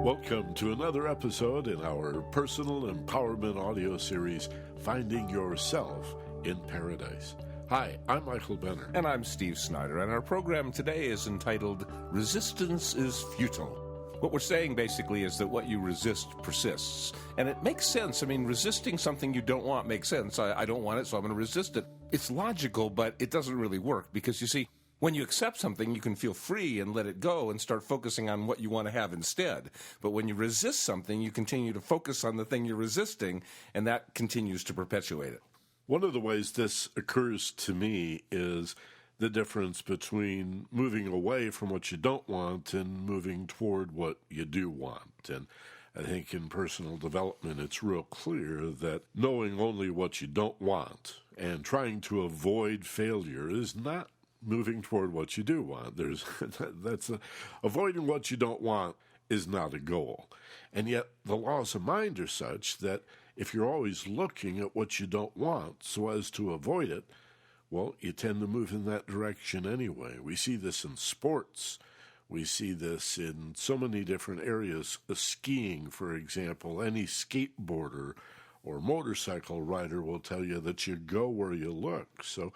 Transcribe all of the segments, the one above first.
Welcome to another episode in our personal empowerment audio series, Finding Yourself in Paradise. Hi, I'm Michael Benner. And I'm Steve Snyder, and our program today is entitled Resistance is Futile. What we're saying basically is that what you resist persists. And it makes sense. I mean, resisting something you don't want makes sense. I don't want it, so I'm going to resist it. It's logical, but it doesn't really work because, you see, when you accept something, you can feel free and let it go and start focusing on what you want to have instead. But when you resist something, you continue to focus on the thing you're resisting, and that continues to perpetuate it. One of the ways this occurs to me is the difference between moving away from what you don't want and moving toward what you do want. And I think in personal development, it's real clear that knowing only what you don't want and trying to avoid failure is not moving toward what you do want. Avoiding what you don't want is not a goal. And yet the laws of mind are such that if you're always looking at what you don't want so as to avoid it, well, you tend to move in that direction anyway. We see this in sports. We see this in so many different areas. Skiing, for example, any skateboarder or motorcycle rider will tell you that you go where you look. So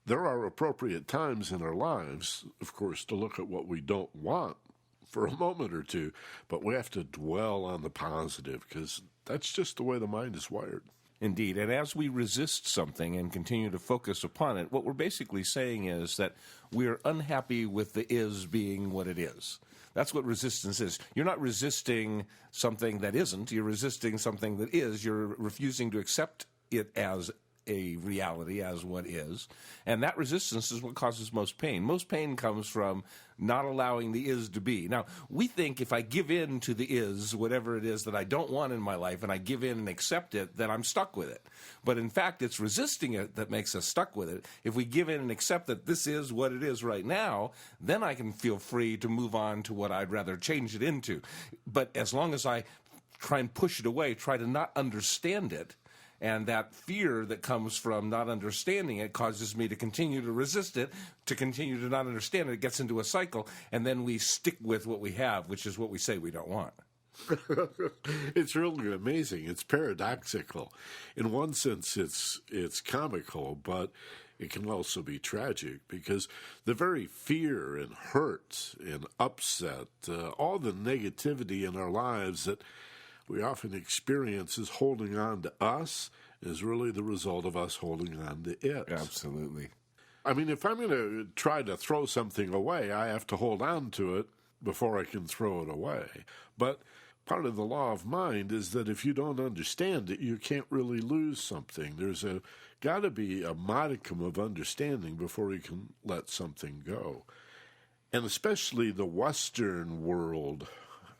there are appropriate times in our lives, of course, to look at what we don't want for a moment or two, but we have to dwell on the positive because that's just the way the mind is wired. Indeed, and as we resist something and continue to focus upon it, what we're basically saying is that we're unhappy with the is being what it is. That's what resistance is. You're not resisting something that isn't. You're resisting something that is. You're refusing to accept it as a reality, as what is. And that resistance is what causes most pain. Most pain comes from not allowing the is to be. Now, we think if I give in to the is, whatever it is that I don't want in my life, and I give in and accept it, then I'm stuck with it. But in fact, it's resisting it that makes us stuck with it. If we give in and accept that this is what it is right now, then I can feel free to move on to what I'd rather change it into. But as long as I try and push it away, try to not understand it, and that fear that comes from not understanding it causes me to continue to resist it, to continue to not understand it. It gets into a cycle, and then we stick with what we have, which is what we say we don't want. It's really amazing. It's paradoxical. In one sense, it's comical, but it can also be tragic because the very fear and hurt and upset, all the negativity in our lives that we often experience as holding on to us is really the result of us holding on to it. Absolutely. I mean, if I'm going to try to throw something away, I have to hold on to it before I can throw it away. But part of the law of mind is that if you don't understand it, you can't really lose something. There's got to be a modicum of understanding before you can let something go. And especially the Western world,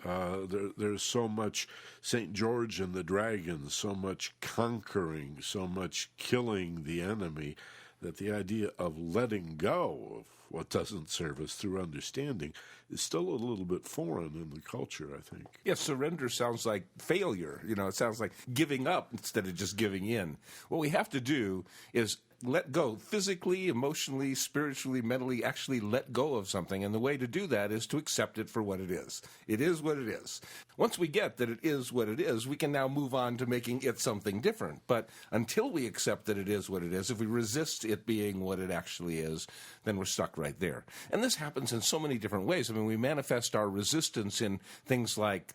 there's so much St. George and the Dragon, so much conquering, so much killing the enemy, that the idea of letting go of what doesn't serve us through understanding is still a little bit foreign in the culture, I think. Yeah, surrender sounds like failure. It sounds like giving up instead of just giving in. What we have to do is let go physically, emotionally, spiritually, mentally, actually let go of something. And the way to do that is to accept it for what it is. It is what it is. Once we get that it is what it is, we can now move on to making it something different. But until we accept that it is what it is, if we resist it being what it actually is, then we're stuck right there. And this happens in so many different ways. I mean, we manifest our resistance in things like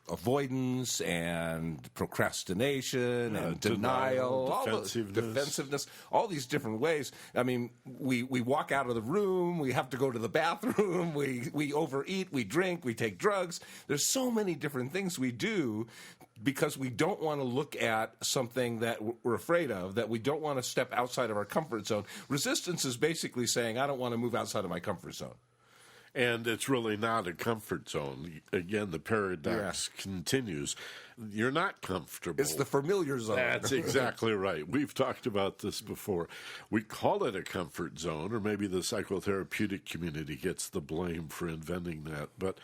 avoidance and procrastination and denial, defensiveness, all these different ways. I mean, we walk out of the room, we have to go to the bathroom, we overeat, we drink, we take drugs. There's so many different things we do because we don't want to look at something that we're afraid of, that we don't want to step outside of our comfort zone. Resistance is basically saying, I don't want to move outside of my comfort zone. And it's really not a comfort zone. Again, the paradox continues. You're not comfortable. It's the familiar zone. That's exactly right. We've talked about this before. We call it a comfort zone, or maybe the psychotherapeutic community gets the blame for inventing that. But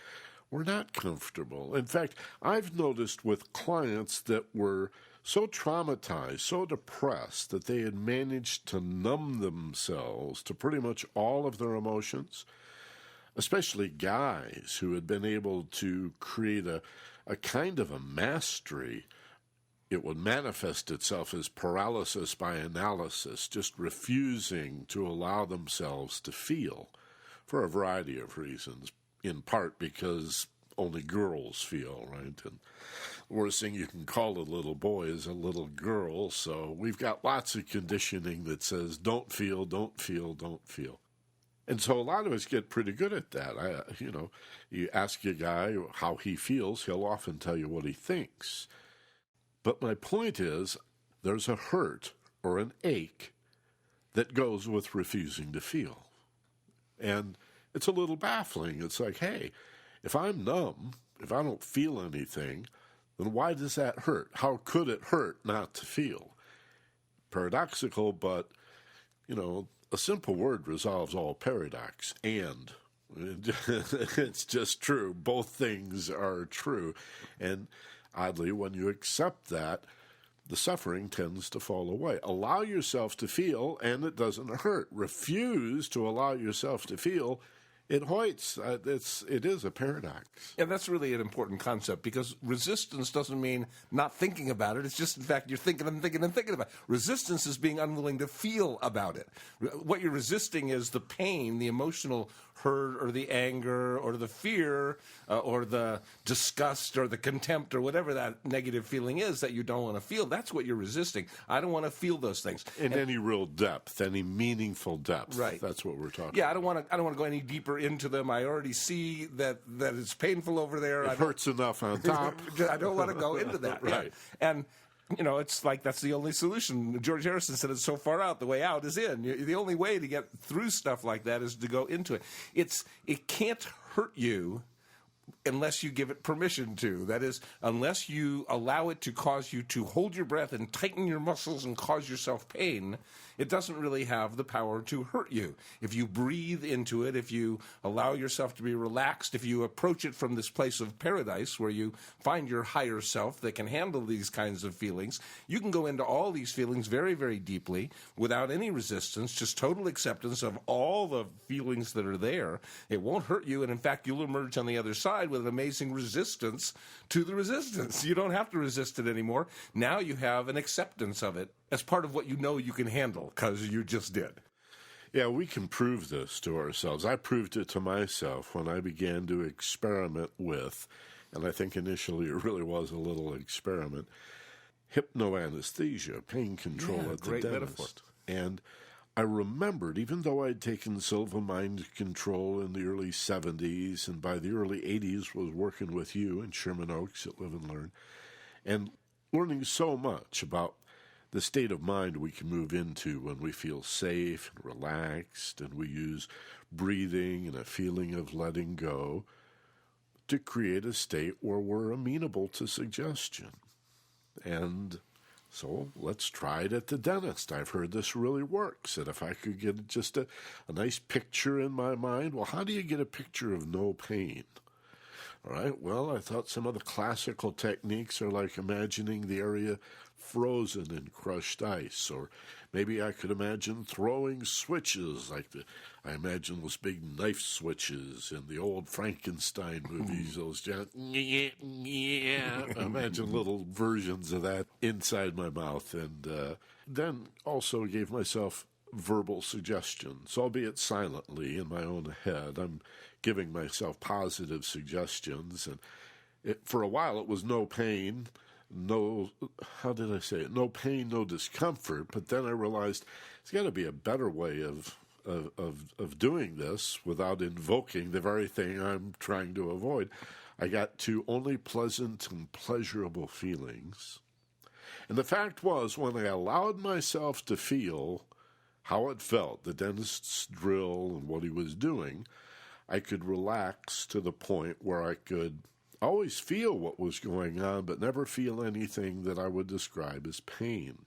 we're not comfortable. In fact, I've noticed with clients that were so traumatized, so depressed, that they had managed to numb themselves to pretty much all of their emotions. especially guys who had been able to create a kind of a mastery. It would manifest itself as paralysis by analysis, just refusing to allow themselves to feel for a variety of reasons, in part because only girls feel, right? And the worst thing you can call a little boy is a little girl, so we've got lots of conditioning that says don't feel, don't feel, don't feel. And so a lot of us get pretty good at that. You ask a guy how he feels, he'll often tell you what he thinks. But my point is, there's a hurt or an ache that goes with refusing to feel. And it's a little baffling. It's like, hey, if I'm numb, if I don't feel anything, then why does that hurt? How could it hurt not to feel? Paradoxical, but, a simple word resolves all paradox. And it's just true. Both things are true. And oddly, when you accept that, the suffering tends to fall away. Allow yourself to feel, and it doesn't hurt. Refuse to allow yourself to feel, it hoits. It is a paradox. And that's really an important concept, because resistance doesn't mean not thinking about it. It's just, in fact, you're thinking and thinking and thinking about it. Resistance is being unwilling to feel about it. What you're resisting is the pain, the emotional hurt or the anger or the fear or the disgust or the contempt or whatever that negative feeling is that you don't want to feel. That's what you're resisting. I don't want to feel those things. In any real depth, any meaningful depth. Right. That's what we're talking Yeah, about. I don't want to go any deeper into them. I already see that it's painful over there. It hurts enough on top. I don't want to go into that. Right. Yeah. And it's like that's the only solution. George Harrison said it's so far out, the way out is in. The only way to get through stuff like that is to go into it. It can't hurt you unless you give it permission to. That is, unless you allow it to cause you to hold your breath and tighten your muscles and cause yourself pain, it doesn't really have the power to hurt you. If you breathe into it, if you allow yourself to be relaxed, if you approach it from this place of paradise where you find your higher self that can handle these kinds of feelings, you can go into all these feelings very, very deeply without any resistance, just total acceptance of all the feelings that are there. It won't hurt you, and in fact, you'll emerge on the other side with an amazing resistance to the resistance. You don't have to resist it anymore. Now you have an acceptance of it as part of what you know you can handle, because you just did. Yeah, we can prove this to ourselves. I proved it to myself when I began to experiment with, and I think initially it really was a little experiment, hypnoanesthesia, pain control at the great dentist. metaphor. And I remembered, even though I'd taken Silva Mind Control in the early 70s, and by the early 80s was working with you in Sherman Oaks at Live and Learn, and learning so much about the state of mind we can move into when we feel safe and relaxed, and we use breathing and a feeling of letting go to create a state where we're amenable to suggestion. And so let's try it at the dentist. I've heard this really works. And if I could get just a nice picture in my mind, well, how do you get a picture of no pain? All right, well, I thought some of the classical techniques are like imagining the area frozen in crushed ice, or maybe I could imagine throwing switches I imagine those big knife switches in the old Frankenstein movies, those giant, imagine little versions of that inside my mouth, and then also gave myself verbal suggestions, albeit silently in my own head. I'm giving myself positive suggestions, and for a while it was no pain, no pain, no discomfort. But then I realized there's got to be a better way of doing this without invoking the very thing I'm trying to avoid. I got to only pleasant and pleasurable feelings. And the fact was, when I allowed myself to feel how it felt, the dentist's drill and what he was doing, I could relax to the point where I could always feel what was going on, but never feel anything that I would describe as pain.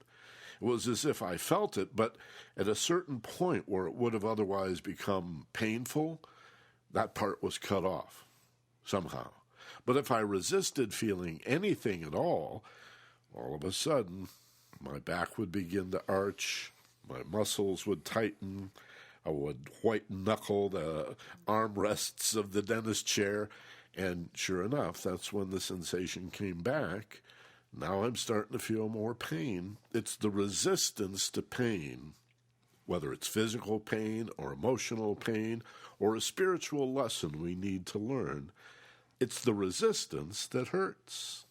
It was as if I felt it, but at a certain point where it would have otherwise become painful, that part was cut off somehow. But if I resisted feeling anything at all of a sudden, my back would begin to arch, my muscles would tighten, I would white-knuckle the armrests of the dentist chair, and sure enough, that's when the sensation came back. Now I'm starting to feel more pain. It's the resistance to pain, whether it's physical pain or emotional pain or a spiritual lesson we need to learn. It's the resistance that hurts.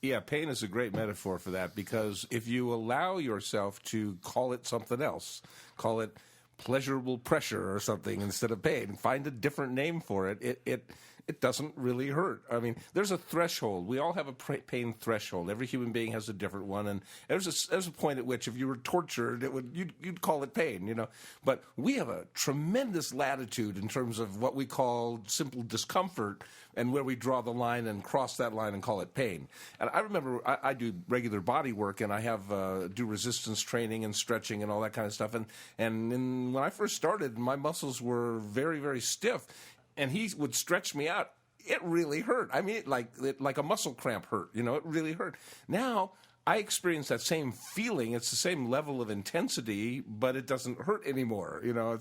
Yeah, pain is a great metaphor for that, because if you allow yourself to call it something else, call it pleasurable pressure or something instead of pain, find a different name for it, it doesn't really hurt. I mean, there's a threshold. We all have a pain threshold. Every human being has a different one, and there's a point at which if you were tortured, you'd call it pain, you know. But we have a tremendous latitude in terms of what we call simple discomfort, and where we draw the line and cross that line and call it pain. And I remember I do regular body work, and I have do resistance training and stretching and all that kind of stuff. And when I first started, my muscles were very, very stiff. And he would stretch me out. It really hurt. I mean, like a muscle cramp hurt. You know, it really hurt. Now I experience that same feeling. It's the same level of intensity, but it doesn't hurt anymore. You know,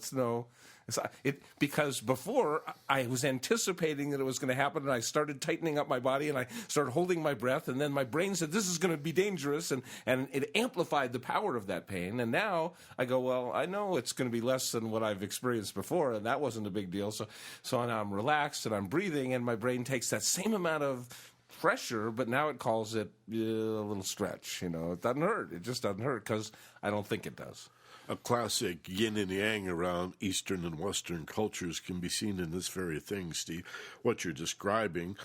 because before I was anticipating that it was going to happen, and I started tightening up my body, and I started holding my breath, and then my brain said, this is going to be dangerous, and it amplified the power of that pain. And now I go, well, I know it's going to be less than what I've experienced before, and that wasn't a big deal. So now I'm relaxed, and I'm breathing, and my brain takes that same amount of pressure, but now it calls it a little stretch. You know, it doesn't hurt. It just doesn't hurt because I don't think it does. A classic yin and yang around Eastern and Western cultures can be seen in this very thing, Steve. What you're describing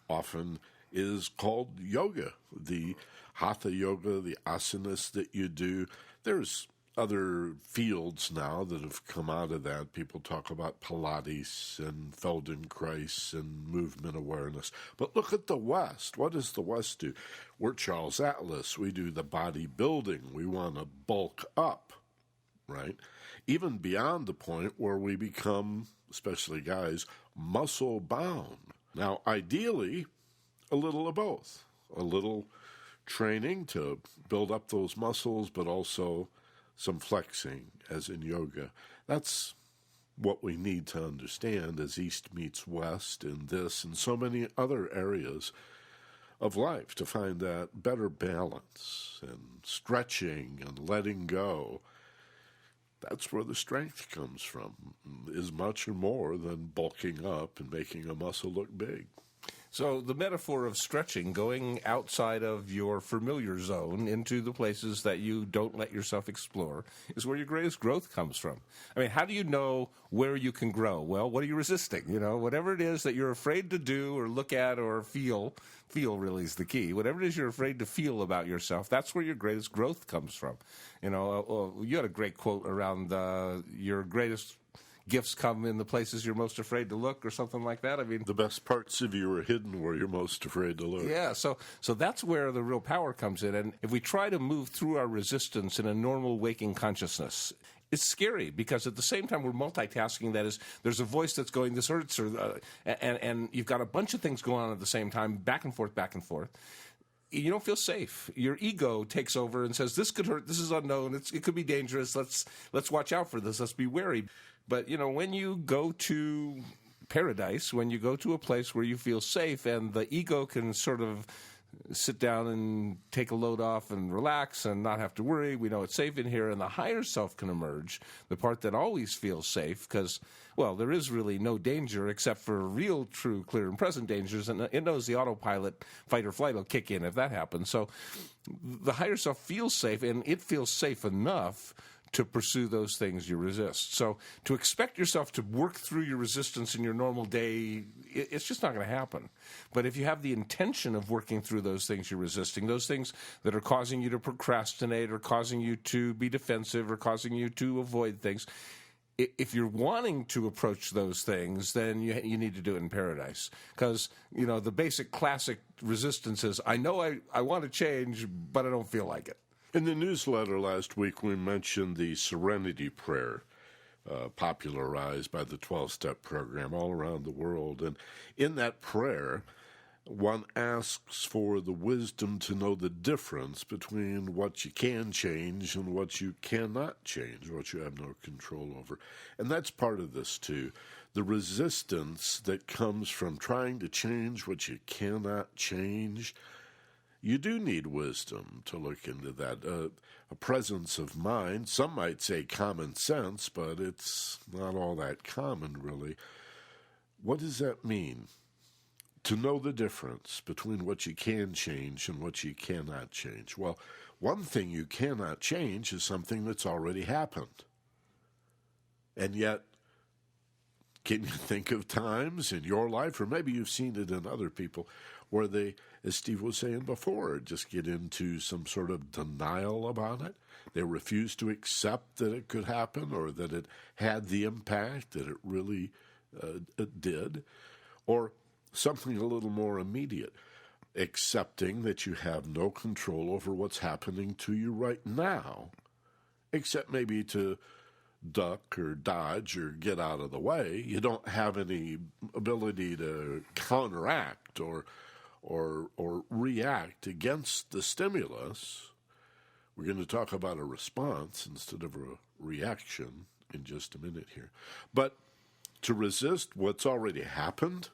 often is called yoga, the hatha yoga, the asanas that you do. There's other fields now that have come out of that. People talk about Pilates and Feldenkrais and movement awareness. But look at the West. What does the West do? We're Charles Atlas. We do the bodybuilding. We want to bulk up, right? Even beyond the point where we become, especially guys, muscle-bound. Now, ideally, a little of both. A little training to build up those muscles, but also some flexing, as in yoga. That's what we need to understand as East meets West in this and so many other areas of life, to find that better balance and stretching and letting go. That's where the strength comes from, is much more than bulking up and making a muscle look big. So the metaphor of stretching, going outside of your familiar zone into the places that you don't let yourself explore, is where your greatest growth comes from. I mean, how do you know where you can grow? Well, what are you resisting? You know, whatever it is that you're afraid to do or look at or feel really is the key. Whatever it is you're afraid to feel about yourself, that's where your greatest growth comes from. You know, you had a great quote around your greatest gifts come in the places you're most afraid to look, or something like that. I mean, the best parts of you are hidden where you're most afraid to look. Yeah, so that's where the real power comes in. And if we try to move through our resistance in a normal waking consciousness, it's scary, because at the same time we're multitasking. That is, there's a voice that's going, this hurts, and you've got a bunch of things going on at the same time, back and forth. You don't feel safe. Your ego takes over and says, this could hurt, this is unknown, it could be dangerous, let's watch out for this, let's be wary. But, you know, when you go to paradise, when you go to a place where you feel safe and the ego can sort of sit down and take a load off and relax and not have to worry, we know it's safe in here, and the higher self can emerge, the part that always feels safe, because, well, there is really no danger except for real, true, clear, and present dangers, and it knows the autopilot fight or flight will kick in if that happens. So the higher self feels safe, and it feels safe enough to pursue those things you resist. So to expect yourself to work through your resistance in your normal day, it's just not going to happen. But if you have the intention of working through those things you're resisting, those things that are causing you to procrastinate or causing you to be defensive or causing you to avoid things, if you're wanting to approach those things, then you need to do it in paradise. Because, you know, the basic classic resistance is, I know I want to change, but I don't feel like it. In the newsletter last week, we mentioned the Serenity Prayer, popularized by the 12-Step program all around the world. And in that prayer, one asks for the wisdom to know the difference between what you can change and what you cannot change, what you have no control over. And that's part of this, too. The resistance that comes from trying to change what you cannot change. You do need wisdom to look into that. A presence of mind, some might say common sense, but it's not all that common, really. What does that mean? To know the difference between what you can change and what you cannot change. Well, one thing you cannot change is something that's already happened. And yet, can you think of times in your life, or maybe you've seen it in other people, where they, as Steve was saying before, just get into some sort of denial about it? They refuse to accept that it could happen or that it had the impact that it really did. Or something a little more immediate, accepting that you have no control over what's happening to you right now, except maybe to duck or dodge or get out of the way. You don't have any ability to counteract or react against the stimulus. We're going to talk about a response instead of a reaction in just a minute here. But to resist what's already happened,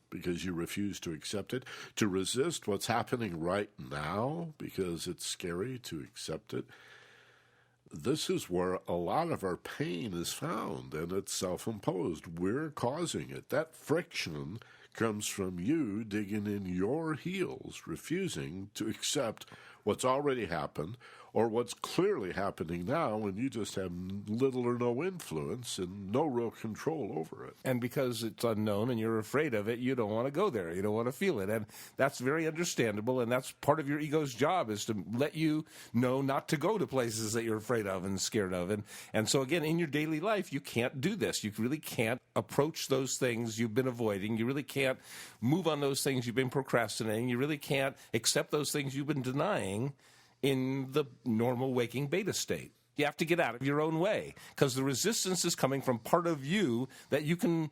because you refuse to accept it, to resist what's happening right now because it's scary to accept it. This is where a lot of our pain is found, and it's self-imposed. We're causing it. That friction comes from you digging in your heels, refusing to accept what's already happened or what's clearly happening now, and you just have little or no influence and no real control over it. And because it's unknown and you're afraid of it, you don't want to go there. You don't want to feel it. And that's very understandable, and that's part of your ego's job, is to let you know not to go to places that you're afraid of and scared of. And so, again, in your daily life, you can't do this. You really can't approach those things you've been avoiding. You really can't move on those things you've been procrastinating. You really can't accept those things you've been denying in the normal waking beta state. You have to get out of your own way, because the resistance is coming from part of you that you can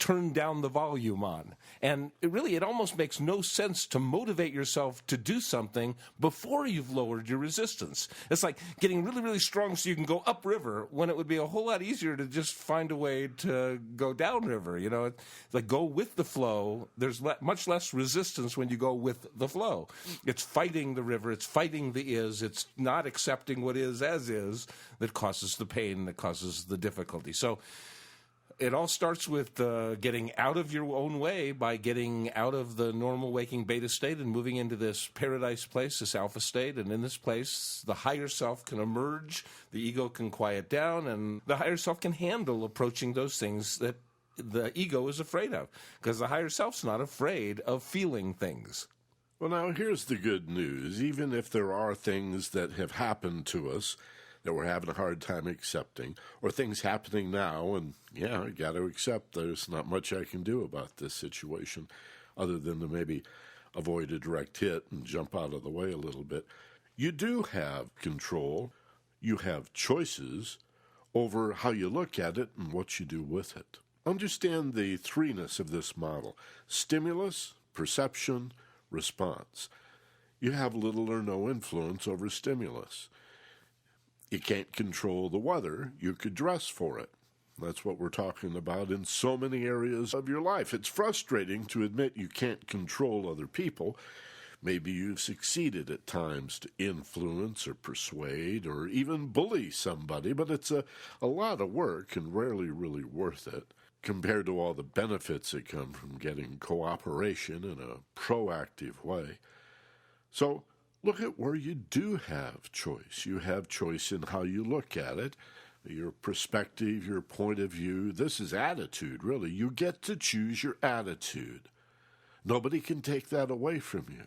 turn down the volume on. And it almost makes no sense to motivate yourself to do something before you've lowered your resistance. It's like getting really, really strong so you can go upriver, when it would be a whole lot easier to just find a way to go downriver. You know, it's like go with the flow. There's much less resistance when you go with the flow. It's fighting the river. It's fighting the is. It's not accepting what is as is that causes the pain, that causes the difficulty. So it all starts with getting out of your own way by getting out of the normal waking beta state and moving into this paradise place, this alpha state. And in this place, the higher self can emerge, the ego can quiet down, and the higher self can handle approaching those things that the ego is afraid of, because the higher self's not afraid of feeling things. Well, now, here's the good news. Even if there are things that have happened to us that we're having a hard time accepting, or things happening now, and I got to accept there's not much I can do about this situation other than to maybe avoid a direct hit and jump out of the way a little bit. You do have control. You have choices over how you look at it and what you do with it. Understand the threeness of this model: stimulus, perception, response. You have little or no influence over stimulus. You can't control the weather. You could dress for it. That's what we're talking about in so many areas of your life. It's frustrating to admit you can't control other people. Maybe you've succeeded at times to influence or persuade or even bully somebody, but it's a lot of work and rarely really worth it compared to all the benefits that come from getting cooperation in a proactive way. So look at where you do have choice. You have choice in how you look at it, your perspective, your point of view. This is attitude, really. You get to choose your attitude. Nobody can take that away from you.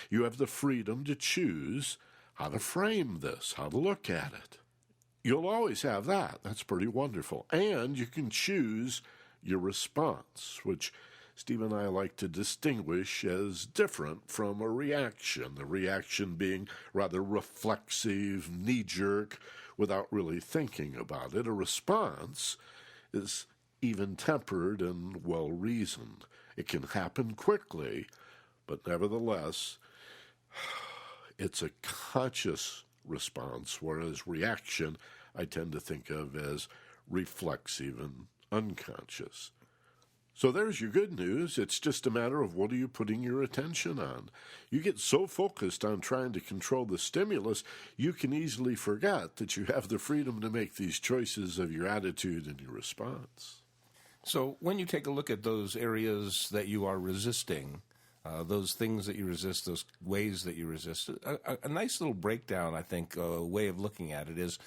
You have the freedom to choose how to frame this, how to look at it. You'll always have that. That's pretty wonderful. And you can choose your response, which Steve and I like to distinguish as different from a reaction, the reaction being rather reflexive, knee-jerk, without really thinking about it. A response is even-tempered and well-reasoned. It can happen quickly, But nevertheless, it's a conscious response, whereas reaction I tend to think of as reflexive and unconscious. So there's your good news. It's just a matter of what are you putting your attention on. You get so focused on trying to control the stimulus, you can easily forget that you have the freedom to make these choices of your attitude and your response. So when you take a look at those areas that you are resisting, those things that you resist, those ways that you resist, a nice little breakdown, I think, a way of looking at it is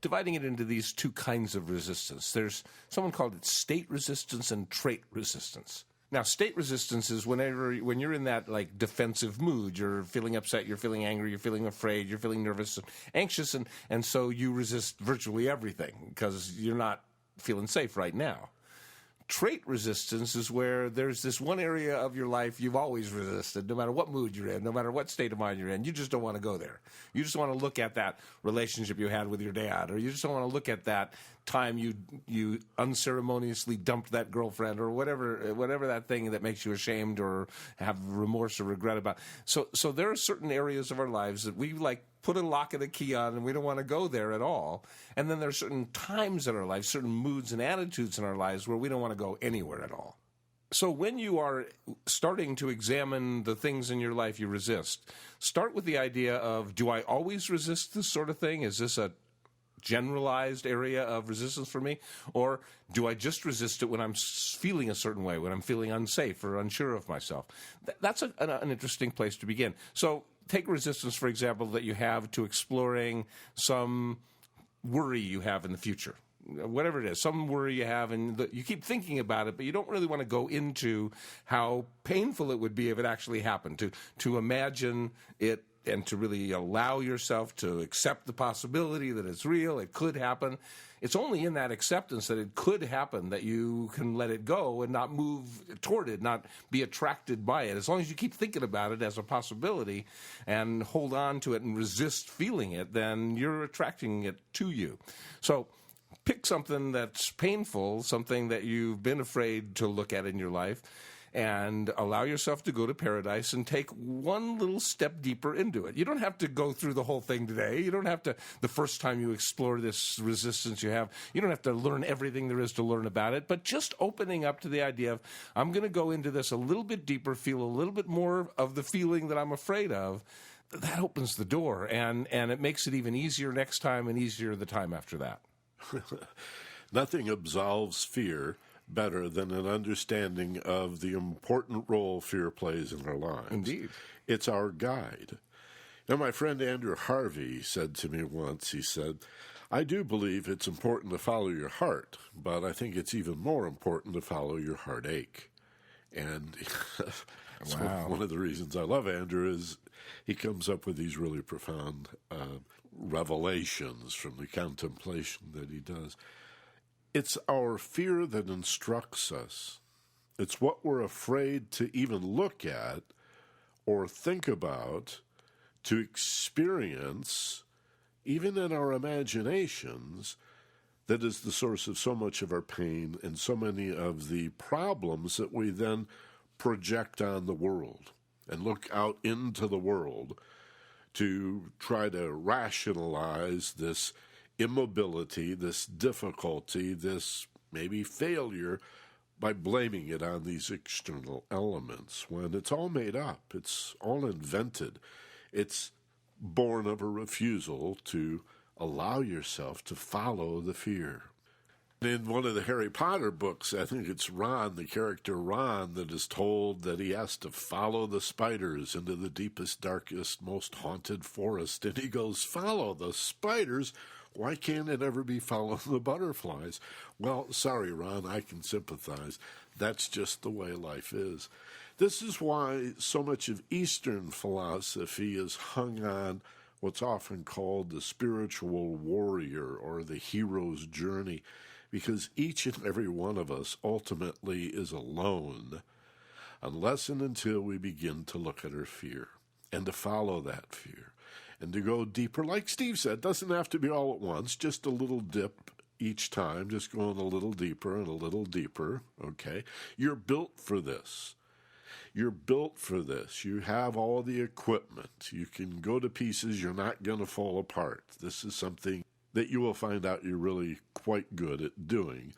dividing it into these two kinds of resistance. There's someone called it state resistance and trait resistance. Now, state resistance is when you're in that like defensive mood, you're feeling upset, you're feeling angry, you're feeling afraid, you're feeling nervous and anxious, and so you resist virtually everything because you're not feeling safe right now. Trait resistance is where there's this one area of your life you've always resisted, no matter what mood you're in, no matter what state of mind you're in. You just don't want to go there. You just want to look at that relationship you had with your dad, or you just don't want to look at that time you unceremoniously dumped that girlfriend, or whatever that thing that makes you ashamed or have remorse or regret about. So there are certain areas of our lives that we like put a lock and a key on, and we don't want to go there at all. And then there are certain times in our lives, certain moods and attitudes in our lives where we don't want to go anywhere at all. So when you are starting to examine the things in your life you resist, start with the idea of, do I always resist this sort of thing? Is this a generalized area of resistance for me? Or do I just resist it when I'm feeling a certain way, when I'm feeling unsafe or unsure of myself? That's an interesting place to begin. So take resistance, for example, that you have to exploring some worry you have in the future. Whatever it is, some worry you have, and you keep thinking about it, but you don't really want to go into how painful it would be if it actually happened, to imagine it and to really allow yourself to accept the possibility that it's real, it could happen. It's only in that acceptance that it could happen that you can let it go and not move toward it, not be attracted by it. As long as you keep thinking about it as a possibility and hold on to it and resist feeling it, then you're attracting it to you. So pick something that's painful, something that you've been afraid to look at in your life, and allow yourself to go to paradise and take one little step deeper into it. You don't have to go through the whole thing today. You don't have to, the first time you explore this resistance you have, you don't have to learn everything there is to learn about it, but just opening up to the idea of, I'm going to go into this a little bit deeper, feel a little bit more of the feeling that I'm afraid of, that opens the door, and it makes it even easier next time and easier the time after that. Nothing absolves fear better than an understanding of the important role fear plays in our lives. Indeed. It's our guide. Now, my friend Andrew Harvey said to me once, he said, I do believe it's important to follow your heart, but I think it's even more important to follow your heartache. And Wow. One of the reasons I love Andrew is he comes up with these really profound revelations from the contemplation that he does. It's our fear that instructs us. It's what we're afraid to even look at or think about, to experience, even in our imaginations, that is the source of so much of our pain and so many of the problems that we then project on the world and look out into the world to try to rationalize this immobility, this difficulty, this maybe failure by blaming it on these external elements, when it's all made up, it's all invented. It's born of a refusal to allow yourself to follow the fear. In one of the Harry Potter books, I think it's Ron, the character Ron, that is told that he has to follow the spiders into the deepest, darkest, most haunted forest. And he goes, follow the spiders? Why can't it ever be follow the butterflies? Well, sorry, Ron, I can sympathize. That's just the way life is. This is why so much of Eastern philosophy is hung on what's often called the spiritual warrior or the hero's journey, because each and every one of us ultimately is alone unless and until we begin to look at our fear and to follow that fear and to go deeper. Like Steve said, it doesn't have to be all at once, just a little dip each time, just going a little deeper and a little deeper, okay? You're built for this. You're built for this. You have all the equipment. You can go to pieces. You're not going to fall apart. This is something that you will find out you're really quite good at doing.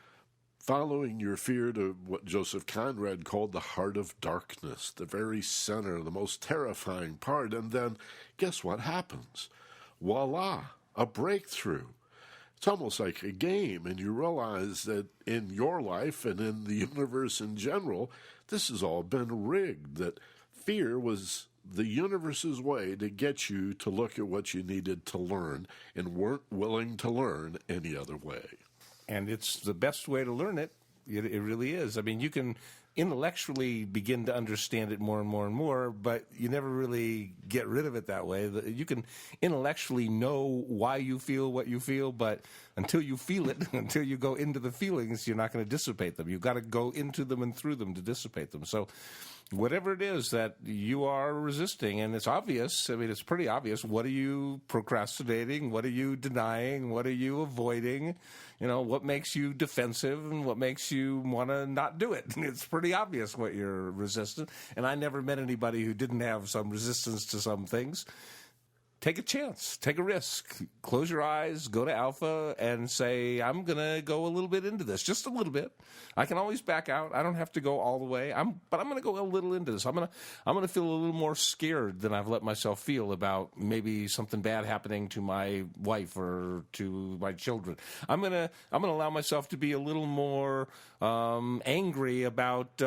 Following your fear to what Joseph Conrad called the heart of darkness, the very center, the most terrifying part. And then guess what happens? Voila, a breakthrough. It's almost like a game, and you realize that in your life and in the universe in general, this has all been rigged, that fear was the universe's way to get you to look at what you needed to learn and weren't willing to learn any other way. And it's the best way to learn it. It really is. I mean, you can intellectually begin to understand it more and more and more, but you never really get rid of it that way. You can intellectually know why you feel what you feel, but until you feel it, until you go into the feelings, you're not going to dissipate them. You've got to go into them and through them to dissipate them. So whatever it is that you are resisting, and it's obvious, I mean, it's pretty obvious, what are you procrastinating? What are you denying? What are you avoiding? You know, what makes you defensive and what makes you want to not do it? It's pretty obvious what you're resistant. And I never met anybody who didn't have some resistance to some things. Take a chance. Take a risk. Close your eyes, go to Alpha, and say, I'm going to go a little bit into this, just a little bit. I can always back out. I don't have to go all the way. But I'm going to go a little into this. I'm going to feel a little more scared than I've let myself feel about maybe something bad happening to my wife or to my children. I'm going to allow myself to be a little more angry about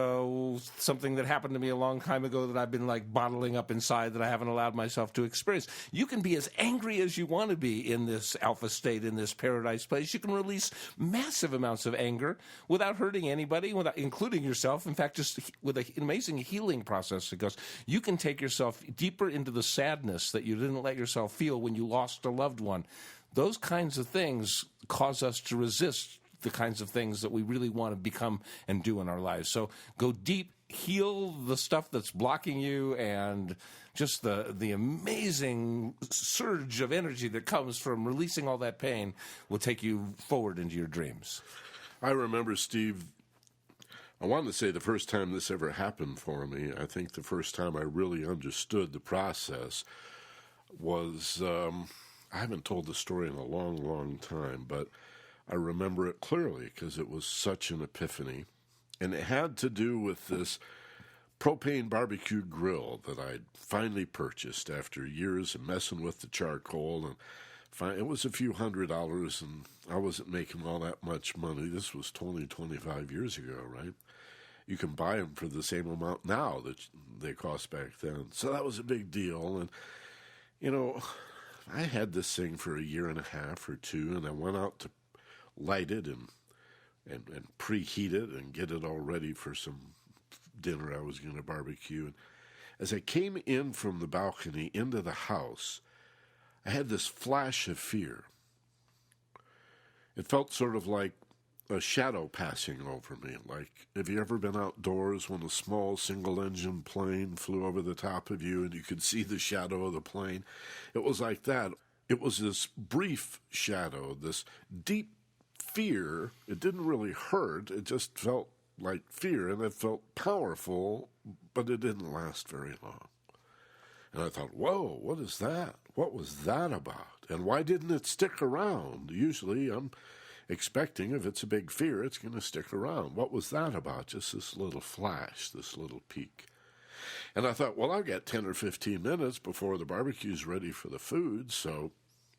something that happened to me a long time ago that I've been like bottling up inside that I haven't allowed myself to experience. You can be as angry as you want to be in this alpha state, in this paradise place. You can release massive amounts of anger without hurting anybody, without including yourself. In fact, just with an amazing healing process, because you can take yourself deeper into the sadness that you didn't let yourself feel when you lost a loved one. Those kinds of things cause us to resist the kinds of things that we really want to become and do in our lives. So go deep, heal the stuff that's blocking you, and just the amazing surge of energy that comes from releasing all that pain will take you forward into your dreams. I remember, Steve, I want to say the first time this ever happened for me, I think the first time I really understood the process was, I haven't told the story in a long, long time, but I remember it clearly because it was such an epiphany. And it had to do with this propane barbecue grill that I'd finally purchased after years of messing with the charcoal. And it was a few $100s, and I wasn't making all that much money. This was 25 years ago, right? You can buy them for the same amount now that they cost back then. So that was a big deal. And, you know, I had this thing for a year and a half or two, and I went out to light it and preheat it and get it all ready for some dinner I was going to barbecue. And as I came in from the balcony into the house, I had this flash of fear. It felt sort of like a shadow passing over me. Like, have you ever been outdoors when a small single-engine plane flew over the top of you and you could see the shadow of the plane? It was like that. It was this brief shadow, this deep fear. It didn't really hurt. It just felt like fear, and it felt powerful, but it didn't last very long. And I thought, whoa, what is that? What was that about? And why didn't it stick around? Usually I'm expecting if it's a big fear, it's going to stick around. What was that about? Just this little flash, this little peak. And I thought, well, I've got 10 or 15 minutes before the barbecue's ready for the food, so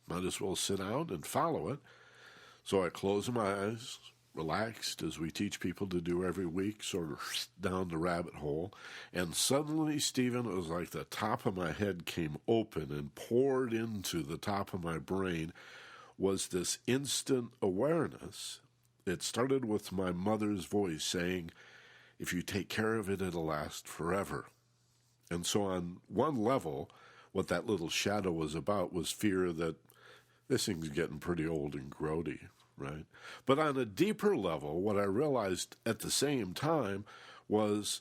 might as well sit down and follow it. So I closed my eyes, relaxed, as we teach people to do every week, sort of down the rabbit hole. And suddenly, Stephen, it was like the top of my head came open and poured into the top of my brain was this instant awareness. It started with my mother's voice saying, if you take care of it, it'll last forever. And so on one level, what that little shadow was about was fear that this thing's getting pretty old and grody, right? But on a deeper level, what I realized at the same time was,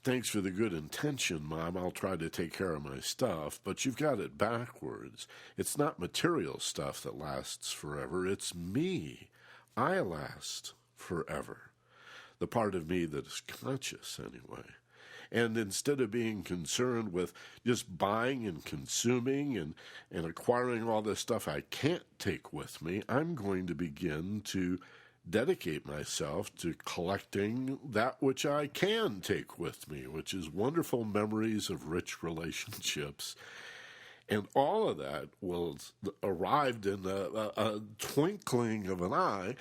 thanks for the good intention, Mom, I'll try to take care of my stuff, but you've got it backwards. It's not material stuff that lasts forever, it's me. I last forever. The part of me that is conscious, anyway. And instead of being concerned with just buying and consuming and acquiring all this stuff I can't take with me, I'm going to begin to dedicate myself to collecting that which I can take with me, which is wonderful memories of rich relationships. And all of that will arrived in a twinkling of an eye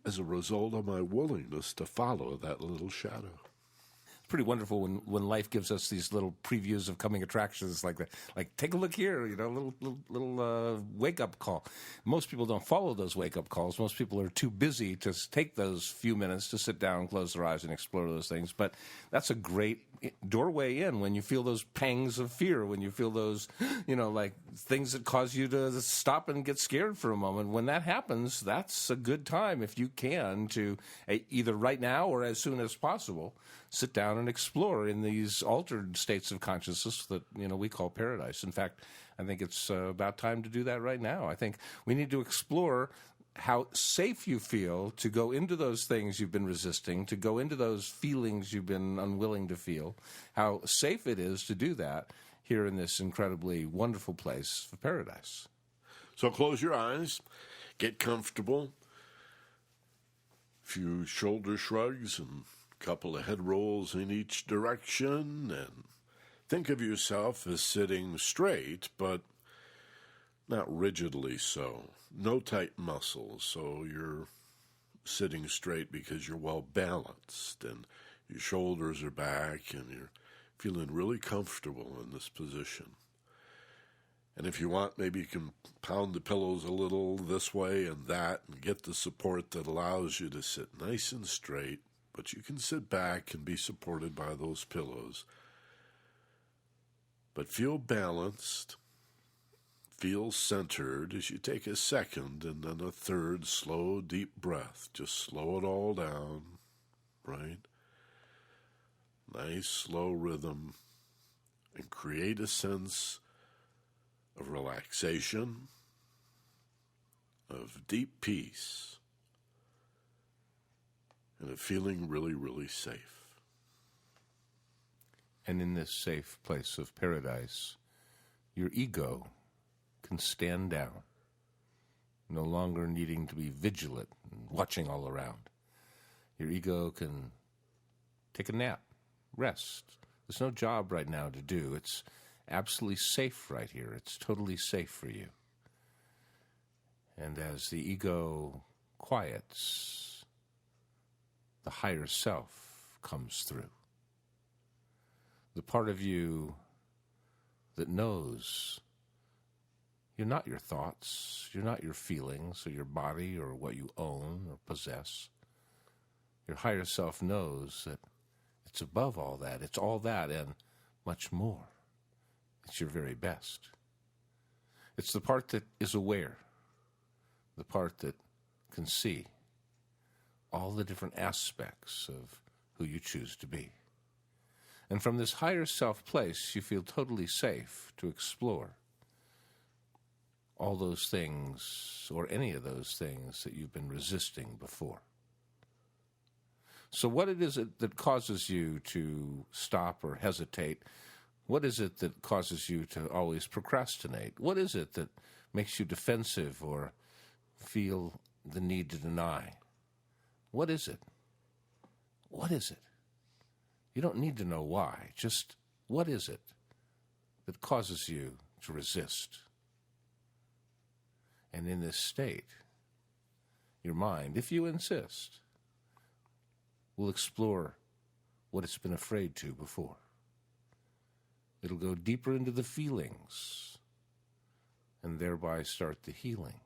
as a result of my willingness to follow that little shadow. It's pretty wonderful when life gives us these little previews of coming attractions like that. Like, take a look here, little wake-up call. Most people don't follow those wake-up calls. Most people are too busy to take those few minutes to sit down, close their eyes, and explore those things. But that's a great doorway in when you feel those pangs of fear, when you feel those, like things that cause you to stop and get scared for a moment. When that happens, that's a good time, if you can, to either right now or as soon as possible, sit down and explore in these altered states of consciousness that, we call paradise. In fact, I think it's about time to do that right now. I think we need to explore how safe you feel to go into those things you've been resisting, to go into those feelings you've been unwilling to feel, how safe it is to do that here in this incredibly wonderful place of paradise. So close your eyes, get comfortable, a few shoulder shrugs and a couple of head rolls in each direction, and think of yourself as sitting straight, but not rigidly so. No tight muscles, so you're sitting straight because you're well balanced and your shoulders are back and you're feeling really comfortable in this position. And if you want, maybe you can pound the pillows a little this way and that and get the support that allows you to sit nice and straight, but you can sit back and be supported by those pillows. But feel balanced. Feel centered as you take a second and then a third slow, deep breath. Just slow it all down, right? Nice, slow rhythm. And create a sense of relaxation, of deep peace, and of feeling really, really safe. And in this safe place of paradise, your ego can stand down, no longer needing to be vigilant and watching all around. Your ego can take a nap, rest. There's no job right now to do. It's absolutely safe right here. It's totally safe for you. And as the ego quiets, the higher self comes through. The part of you that knows you're not your thoughts, you're not your feelings or your body or what you own or possess. Your higher self knows that it's above all that. It's all that and much more. It's your very best. It's the part that is aware, the part that can see all the different aspects of who you choose to be. And from this higher self place, you feel totally safe to explore all those things, or any of those things that you've been resisting before. So what it is that causes you to stop or hesitate? What is it that causes you to always procrastinate? What is it that makes you defensive or feel the need to deny? What is it? What is it? You don't need to know why. Just what is it that causes you to resist? And in this state, your mind, if you insist, will explore what it's been afraid to before. It'll go deeper into the feelings and thereby start the healing.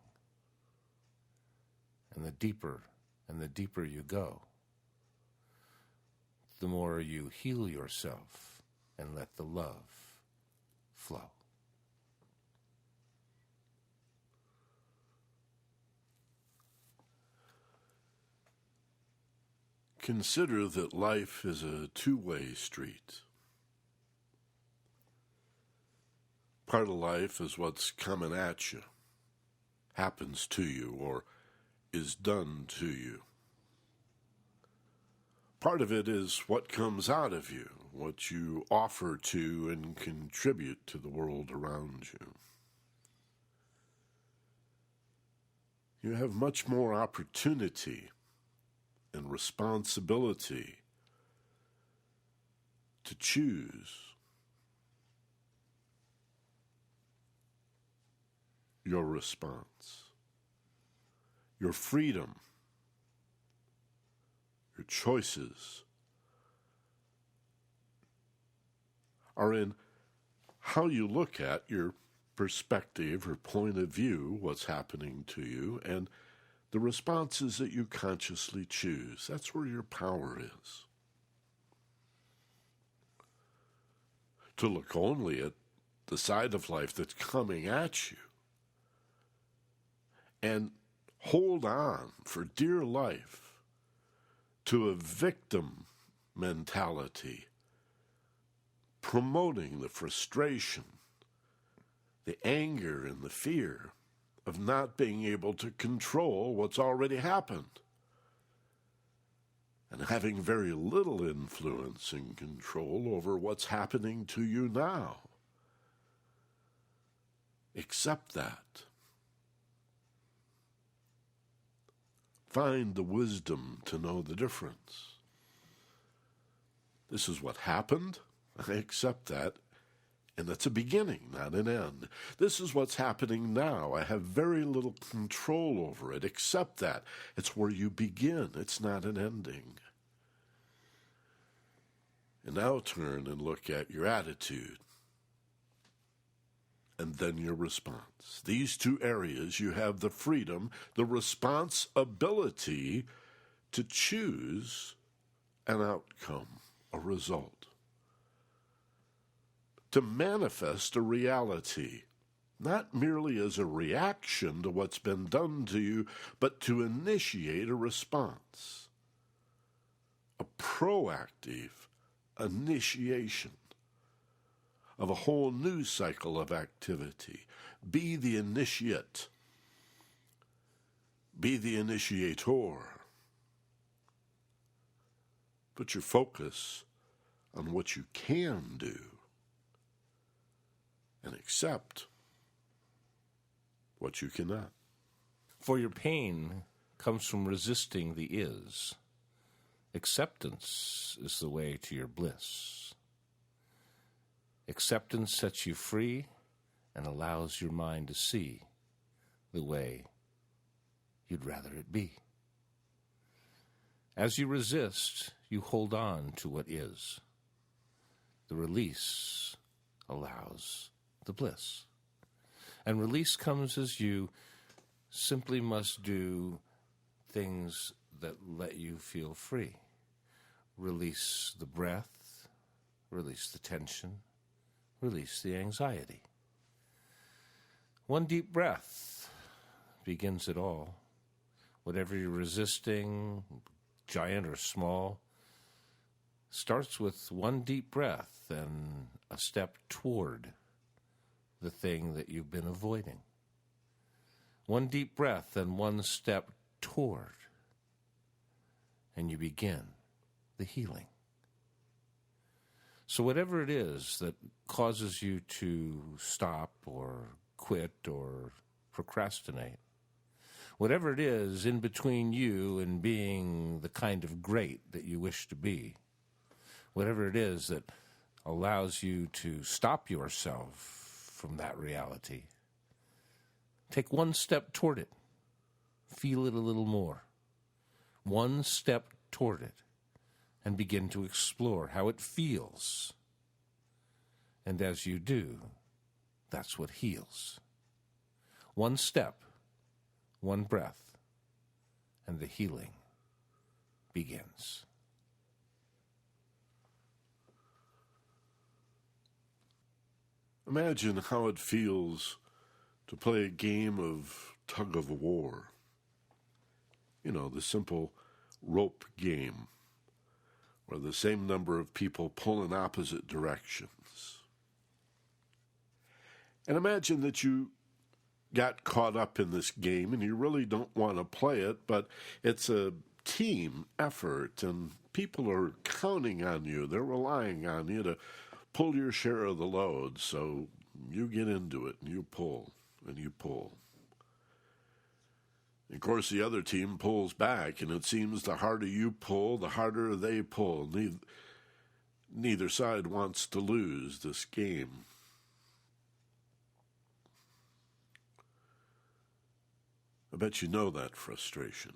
And the deeper you go, the more you heal yourself and let the love flow. Consider that life is a two-way street. Part of life is what's coming at you, happens to you, or is done to you. Part of it is what comes out of you, what you offer to and contribute to the world around you. You have much more opportunity and responsibility to choose your response, your freedom, your choices are in how you look at your perspective or point of view, what's happening to you, and the responses that you consciously choose. That's where your power is. To look only at the side of life that's coming at you and hold on for dear life to a victim mentality, promoting the frustration, the anger, and the fear of not being able to control what's already happened, and having very little influence and control over what's happening to you now. Accept that. Find the wisdom to know the difference. This is what happened. I accept that. And that's a beginning, not an end. This is what's happening now. I have very little control over it. Accept that. It's where you begin. It's not an ending. And now turn and look at your attitude. And then your response. These two areas, you have the freedom, the responsibility to choose an outcome, a result. To manifest a reality, not merely as a reaction to what's been done to you, but to initiate a response, a proactive initiation of a whole new cycle of activity. Be the initiate. Be the initiator. Put your focus on what you can do and accept what you cannot. For your pain comes from resisting the is. Acceptance is the way to your bliss. Acceptance sets you free and allows your mind to see the way you'd rather it be. As you resist, you hold on to what is. The release allows the bliss. And release comes as you simply must do things that let you feel free. Release the breath, release the tension, release the anxiety. One deep breath begins it all. Whatever you're resisting, giant or small, starts with one deep breath and a step toward the thing that you've been avoiding. One deep breath and one step toward, and you begin the healing. So whatever it is that causes you to stop or quit or procrastinate, whatever it is in between you and being the kind of great that you wish to be, whatever it is that allows you to stop yourself from that reality, take one step toward it. Feel it a little more. One step toward it. And begin to explore how it feels. And as you do, that's what heals. One step, one breath, and the healing begins. Imagine how it feels to play a game of tug of war. You know, the simple rope game, where the same number of people pull in opposite directions. And imagine that you got caught up in this game and you really don't want to play it, but it's a team effort and people are counting on you. They're relying on you to pull your share of the load. So you get into it and you pull and you pull. Of course, the other team pulls back, and it seems the harder you pull, the harder they pull. Neither side wants to lose this game. I bet you know that frustration.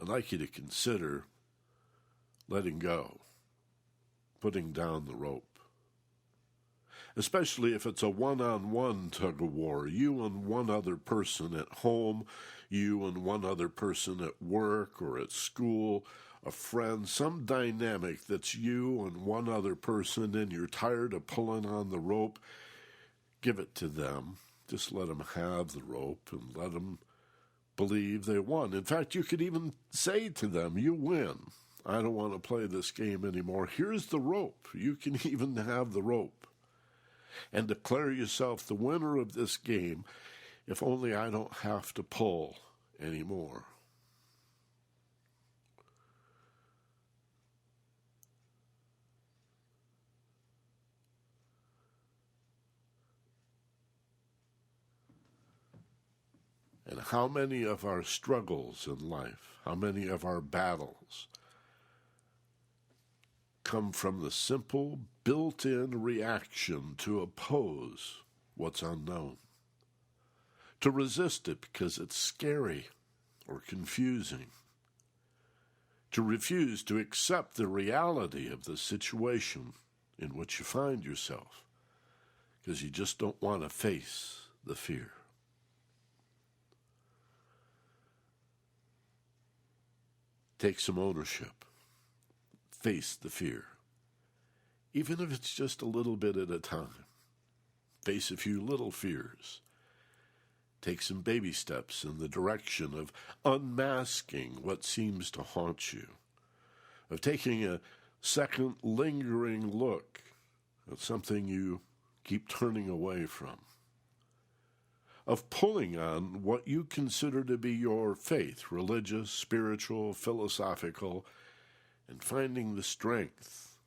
I'd like you to consider letting go, putting down the rope. Especially if it's a one-on-one tug-of-war, you and one other person at home, you and one other person at work or at school, a friend, some dynamic that's you and one other person, and you're tired of pulling on the rope. Give it to them. Just let them have the rope and let them believe they won. In fact, you could even say to them, you win. I don't want to play this game anymore. Here's the rope. You can even have the rope. And declare yourself the winner of this game, if only I don't have to pull anymore. And how many of our struggles in life, how many of our battles come from the simple built-in reaction to oppose what's unknown, to resist it because it's scary or confusing, to refuse to accept the reality of the situation in which you find yourself because you just don't want to face the fear. Take some ownership. Face the fear. Even if it's just a little bit at a time. Face a few little fears. Take some baby steps in the direction of unmasking what seems to haunt you. Of taking a second lingering look at something you keep turning away from. Of pulling on what you consider to be your faith, religious, spiritual, philosophical, and finding the strength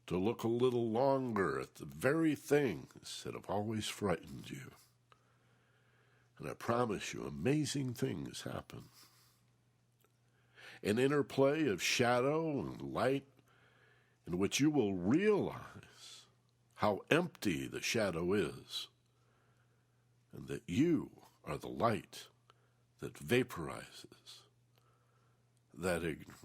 to look a little longer at the very things that have always frightened you. And I promise you, amazing things happen. An interplay of shadow and light in which you will realize how empty the shadow is, and that you are the light that vaporizes that ignorance.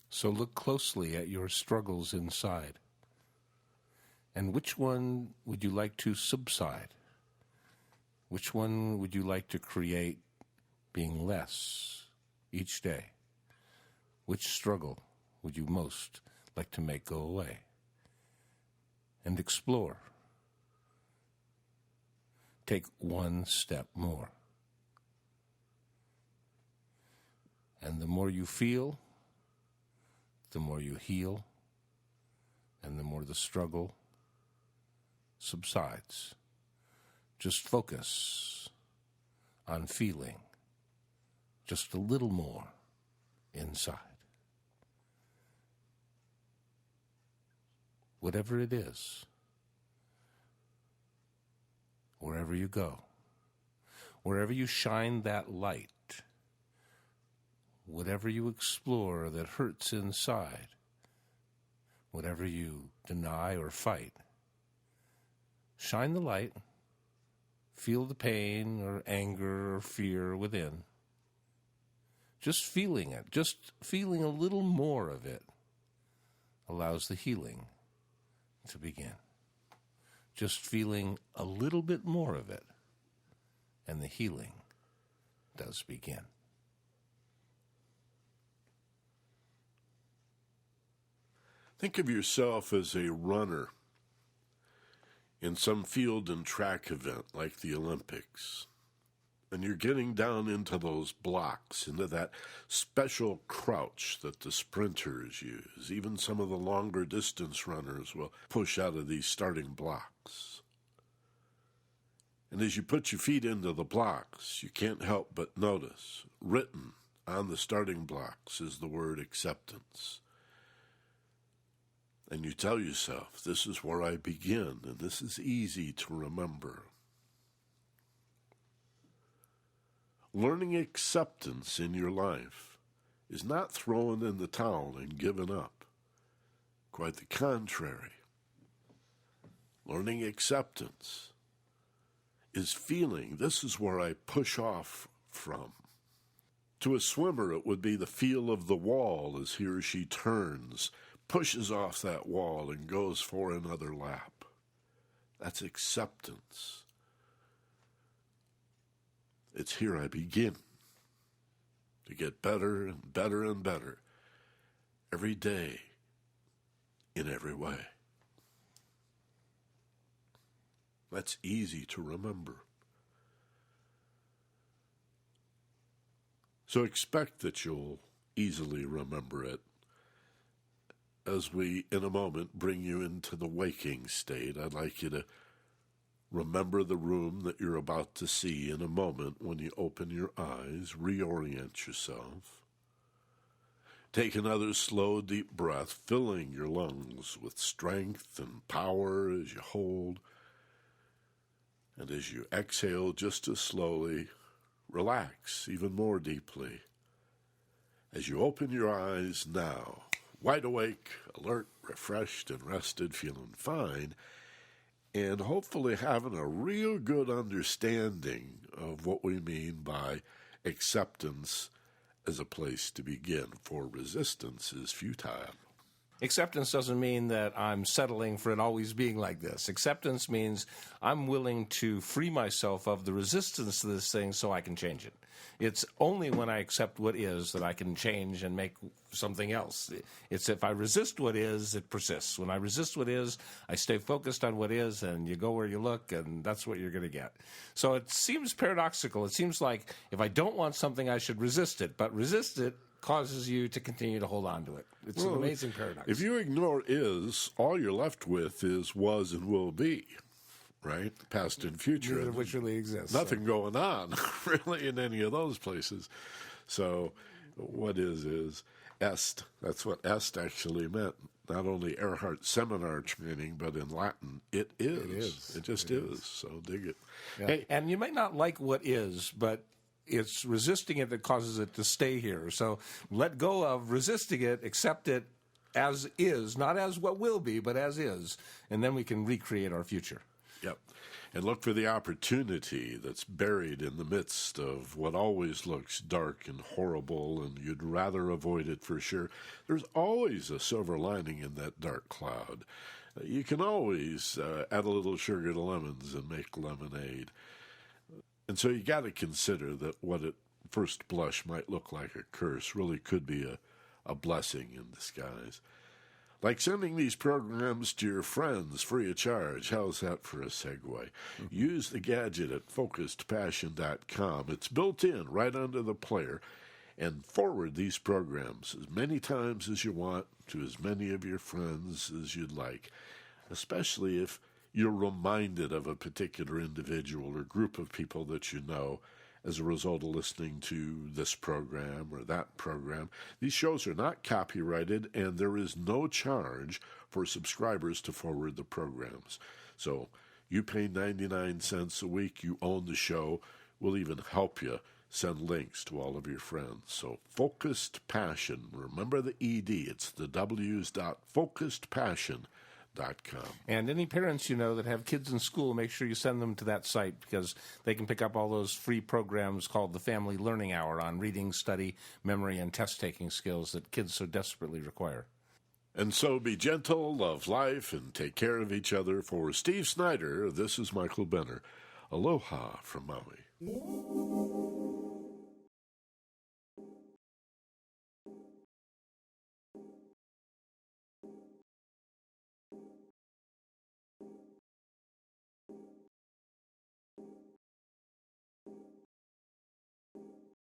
So look closely at your struggles inside. And which one would you like to subside? Which one would you like to create being less each day? Which struggle would you most like to make go away? And explore. Take one step more. And the more you feel, the more you heal, and the more the struggle subsides. Just focus on feeling just a little more inside. Whatever it is, wherever you go, wherever you shine that light, whatever you explore that hurts inside, whatever you deny or fight, shine the light, feel the pain or anger or fear within. Just feeling it, just feeling a little more of it allows the healing to begin. Just feeling a little bit more of it, and the healing does begin. Think of yourself as a runner in some field and track event like the Olympics. And you're getting down into those blocks, into that special crouch that the sprinters use. Even some of the longer distance runners will push out of these starting blocks. And as you put your feet into the blocks, you can't help but notice, written on the starting blocks is the word acceptance. And you tell yourself, this is where I begin, and this is easy to remember. Learning acceptance in your life is not throwing in the towel and giving up. Quite the contrary. Learning acceptance is feeling this is where I push off from. To a swimmer, it would be the feel of the wall as he or she turns, pushes off that wall, and goes for another lap. That's acceptance. It's here I begin to get better and better and better every day in every way. That's easy to remember. So expect that you'll easily remember it as we, in a moment, bring you into the waking state. I'd like you to remember the room that you're about to see in a moment when you open your eyes. Reorient yourself. Take another slow, deep breath, filling your lungs with strength and power as you hold. And as you exhale just as slowly, relax even more deeply. As you open your eyes now, wide awake, alert, refreshed, and rested, feeling fine, and hopefully having a real good understanding of what we mean by acceptance as a place to begin, for resistance is futile. Acceptance doesn't mean that I'm settling for it always being like this. Acceptance means I'm willing to free myself of the resistance to this thing so I can change it. It's only when I accept what is that I can change and make something else. It's if I resist what is, it persists. When I resist what is, I stay focused on what is, and you go where you look, and that's what you're going to get. So it seems paradoxical. It seems like if I don't want something, I should resist it, but resist it causes you to continue to hold on to it. It's an amazing paradox. If you ignore is, all you're left with is was and will be, right? Past and future. Neither of which really exists. Nothing going on, really, in any of those places. So what is est. That's what est actually meant. Not only Erhardt's seminar training, but in Latin, it is. It is. It just is. So dig it. Yeah. Hey, and you might not like what is, but it's resisting it that causes it to stay here. So let go of resisting it, accept it as is, not as what will be, but as is, and then we can recreate our future. Yep. And look for the opportunity that's buried in the midst of what always looks dark and horrible, and you'd rather avoid it for sure. There's always a silver lining in that dark cloud. You can always add a little sugar to lemons and make lemonade. And so you got to consider that what at first blush might look like a curse really could be a blessing in disguise. Like sending these programs to your friends free of charge. How's that for a segue? Mm-hmm. Use the gadget at focusedpassion.com. It's built in right under the player, and forward these programs as many times as you want to as many of your friends as you'd like, especially if you're reminded of a particular individual or group of people that you know as a result of listening to this program or that program. These shows are not copyrighted, and there is no charge for subscribers to forward the programs. So you pay 99 cents a week, you own the show. We'll even help you send links to all of your friends. So Focused Passion, remember the ED, it's the W's.focusedpassion.com. And any parents you know that have kids in school, make sure you send them to that site, because they can pick up all those free programs called the Family Learning Hour on reading, study, memory, and test-taking skills that kids so desperately require. And so be gentle, love life, and take care of each other. For Steve Snyder, this is Michael Benner. Aloha from Maui.